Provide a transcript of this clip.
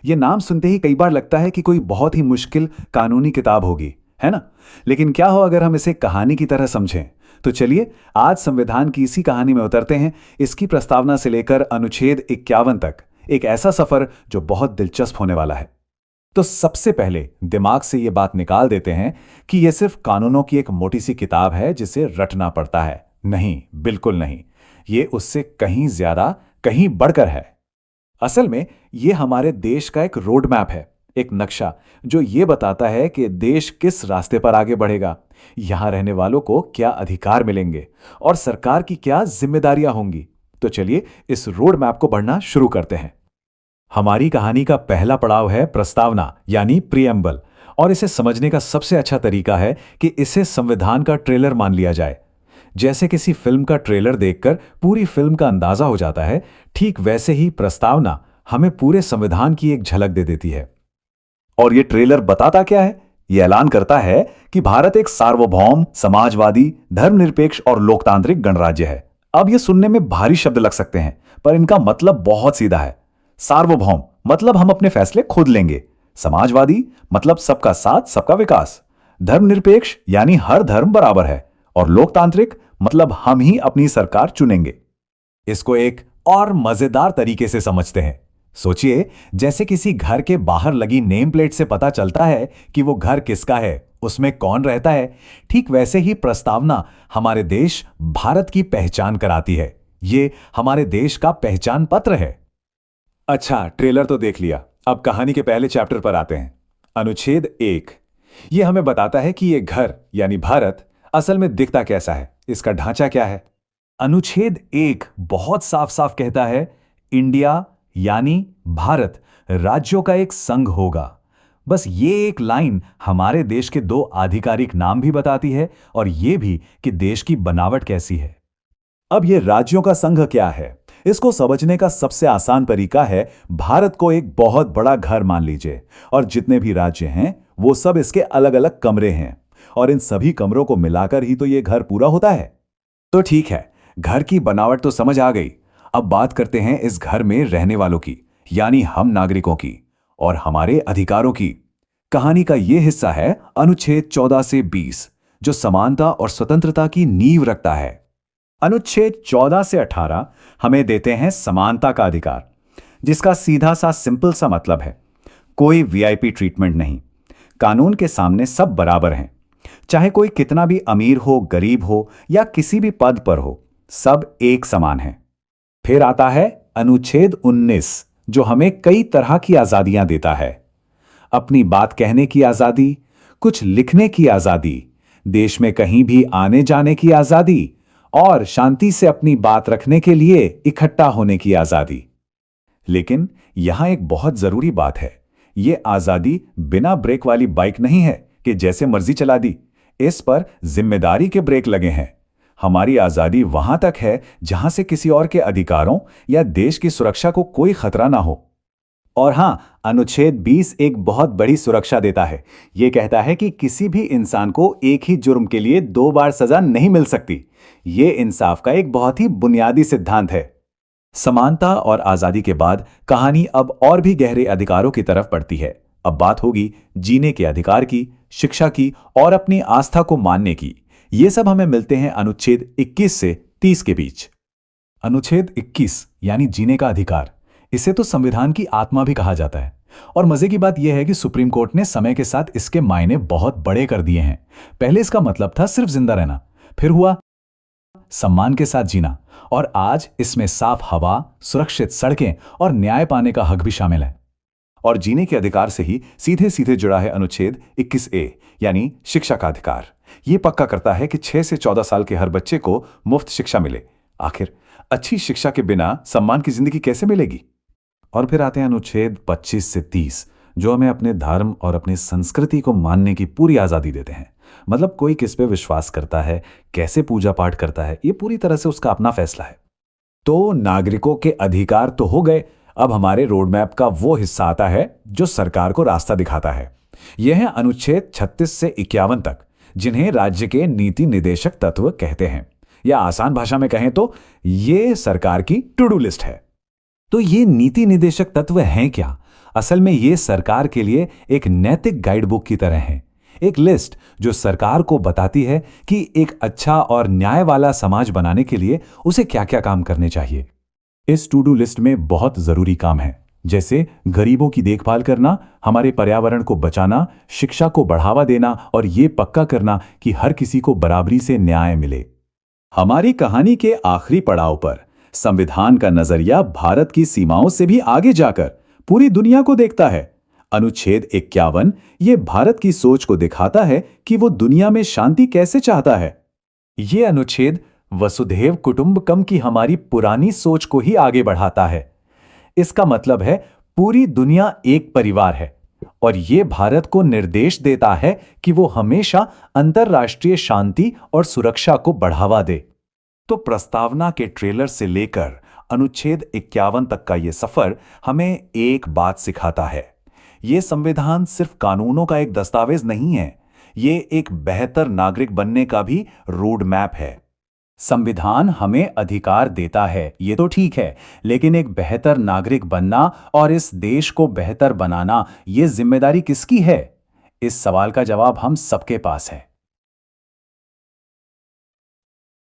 ये नाम सुनते ही कई बार लगता है कि कोई बहुत ही मुश्किल कानूनी किताब होगी, है ना? लेकिन क्या हो अगर हम इसे कहानी की तरह समझें? तो चलिए आज संविधान की इसी कहानी में उतरते हैं, इसकी प्रस्तावना से लेकर अनुच्छेद 51 तक। एक ऐसा सफर जो बहुत दिलचस्प होने वाला है। तो सबसे पहले दिमाग से ये बात निकाल देते हैं कि यह सिर्फ कानूनों की एक मोटी सी किताब है जिसे रटना पड़ता है। नहीं, बिल्कुल नहीं। ये उससे कहीं ज्यादा, कहीं बढ़कर है। असल में ये हमारे देश का एक रोड मैप है, एक नक्शा जो ये बताता है कि देश किस रास्ते पर आगे बढ़ेगा, यहां रहने वालों को क्या अधिकार मिलेंगे और सरकार की क्या जिम्मेदारियां होंगी। तो चलिए इस रोड मैप को बढ़ना शुरू करते हैं। हमारी कहानी का पहला पड़ाव है प्रस्तावना यानी प्रीएम्बल, और इसे समझने का सबसे अच्छा तरीका है कि इसे संविधान का ट्रेलर मान लिया जाए। जैसे किसी फिल्म का ट्रेलर देखकर पूरी फिल्म का अंदाजा हो जाता है, ठीक वैसे ही प्रस्तावना हमें पूरे संविधान की एक झलक दे देती है। और ये ट्रेलर बताता क्या है? ये ऐलान करता है कि भारत एक सार्वभौम, समाजवादी, धर्मनिरपेक्ष और लोकतांत्रिक गणराज्य है। अब ये सुनने में भारी शब्द लग सकते हैं, पर इनका मतलब बहुत सीधा है। सार्वभौम मतलब हम अपने फैसले खुद लेंगे। समाजवादी मतलब सबका साथ, सबका विकास। धर्मनिरपेक्ष यानी हर धर्म बराबर है। और लोकतांत्रिक मतलब हम ही अपनी सरकार चुनेंगे। इसको एक और मजेदार तरीके से समझते हैं। सोचिए, जैसे किसी घर के बाहर लगी नेम प्लेट से पता चलता है कि वो घर किसका है, उसमें कौन रहता है, ठीक वैसे ही प्रस्तावना हमारे देश भारत की पहचान कराती है। ये हमारे देश का पहचान पत्र है। अच्छा, ट्रेलर तो देख लिया, अब कहानी के पहले चैप्टर पर आते हैं। अनुच्छेद 1 ये हमें बताता है कि ये घर यानी भारत असल में दिखता कैसा है, इसका ढांचा क्या है। अनुच्छेद 1 बहुत साफ साफ कहता है, इंडिया यानी भारत राज्यों का एक संघ होगा। बस ये एक लाइन हमारे देश के दो आधिकारिक नाम भी बताती है और ये भी कि देश की बनावट कैसी है। अब ये राज्यों का संघ क्या है, इसको समझने का सबसे आसान तरीका है भारत को एक बहुत बड़ा घर मान लीजिए, और जितने भी राज्य हैं वो सब इसके अलग अलग कमरे हैं, और इन सभी कमरों को मिलाकर ही तो ये घर पूरा होता है। तो ठीक है, घर की बनावट तो समझ आ गई। अब बात करते हैं इस घर में रहने वालों की, यानी हम नागरिकों की और हमारे अधिकारों की। कहानी का यह हिस्सा है अनुच्छेद 14 से 20, जो समानता और स्वतंत्रता की नींव रखता है। अनुच्छेद 14 से 18 हमें देते हैं समानता का अधिकार, जिसका सीधा सा सिंपल सा मतलब है कोई वीआईपी ट्रीटमेंट नहीं। कानून के सामने सब बराबर हैं, चाहे कोई कितना भी अमीर हो, गरीब हो या किसी भी पद पर हो, सब एक समान हैं। फिर आता है अनुच्छेद 19, जो हमें कई तरह की आजादियां देता है। अपनी बात कहने की आजादी, कुछ लिखने की आजादी, देश में कहीं भी आने जाने की आजादी और शांति से अपनी बात रखने के लिए इकट्ठा होने की आजादी। लेकिन यहां एक बहुत जरूरी बात है, यह आजादी बिना ब्रेक वाली बाइक नहीं है कि जैसे मर्जी चला दी। इस पर जिम्मेदारी के ब्रेक लगे हैं। हमारी आजादी वहां तक है जहां से किसी और के अधिकारों या देश की सुरक्षा को कोई खतरा ना हो। और हां, अनुच्छेद 20 एक बहुत बड़ी सुरक्षा देता है। यह कहता है कि किसी भी इंसान को एक ही जुर्म के लिए 2 बार सजा नहीं मिल सकती। यह इंसाफ का एक बहुत ही बुनियादी सिद्धांत है। समानता और आजादी के बाद कहानी अब और भी गहरे अधिकारों की तरफ बढ़ती है। अब बात होगी जीने के अधिकार की, शिक्षा की और अपनी आस्था को मानने की। ये सब हमें मिलते हैं अनुच्छेद 21 से 30 के बीच। अनुच्छेद 21 यानी जीने का अधिकार, इसे तो संविधान की आत्मा भी कहा जाता है। और मजे की बात यह है कि सुप्रीम कोर्ट ने समय के साथ इसके मायने बहुत बड़े कर दिए हैं। पहले इसका मतलब था सिर्फ जिंदा रहना, फिर हुआ सम्मान के साथ जीना, और आज इसमें साफ हवा, सुरक्षित सड़कें और न्याय पाने का हक भी शामिल है। और जीने के अधिकार से ही सीधे सीधे जुड़ा है अनुच्छेद 21A यानी शिक्षा का अधिकार। यह पक्का करता है कि 6 से 14 साल के हर बच्चे को मुफ्त शिक्षा मिले। आखिर अच्छी शिक्षा के बिना सम्मान की जिंदगी कैसे मिलेगी? और फिर आते हैं अनुच्छेद 25 से 30, जो हमें अपने धर्म और अपनी संस्कृति को मानने की पूरी आजादी देते हैं। मतलब कोई किस पे विश्वास करता है, कैसे पूजा पाठ करता है, ये पूरी तरह से उसका अपना फैसला है। तो नागरिकों के अधिकार तो हो गए। अब हमारे रोड मैप का वो हिस्सा आता है जो सरकार को रास्ता दिखाता है। यह है अनुच्छेद 36 से 51 तक, जिन्हें राज्य के नीति निदेशक तत्व कहते हैं, या आसान भाषा में कहें तो ये सरकार की टू डू लिस्ट है। तो ये नीति निदेशक तत्व हैं क्या? असल में ये सरकार के लिए एक नैतिक गाइडबुक की तरह है, एक लिस्ट जो सरकार को बताती है कि एक अच्छा और न्याय वाला समाज बनाने के लिए उसे क्या-क्या काम करने चाहिए। इस टू डू लिस्ट में बहुत जरूरी काम है, जैसे गरीबों की देखभाल करना, हमारे पर्यावरण को बचाना, शिक्षा को बढ़ावा देना और ये पक्का करना कि हर किसी को बराबरी से न्याय मिले। हमारी कहानी के आखिरी पड़ाव पर संविधान का नजरिया भारत की सीमाओं से भी आगे जाकर पूरी दुनिया को देखता है। अनुच्छेद 51 ये भारत की सोच को दिखाता है कि वो दुनिया में शांति कैसे चाहता है। ये अनुच्छेद वसुधैव कुटुंबकम की हमारी पुरानी सोच को ही आगे बढ़ाता है। इसका मतलब है पूरी दुनिया एक परिवार है और ये भारत को निर्देश देता है कि वो हमेशा अंतर्राष्ट्रीय शांति और सुरक्षा को बढ़ावा दे। तो प्रस्तावना के ट्रेलर से लेकर अनुच्छेद 51 तक का ये सफर हमें एक बात सिखाता है। ये संविधान सिर्फ कानूनों का एक दस्तावेज नहीं है, ये एक बेहतर नागरिक बनने का भी रोड मैप है। संविधान हमें अधिकार देता है, ये तो ठीक है, लेकिन एक बेहतर नागरिक बनना और इस देश को बेहतर बनाना, ये जिम्मेदारी किसकी है? इस सवाल का जवाब हम सबके पास है।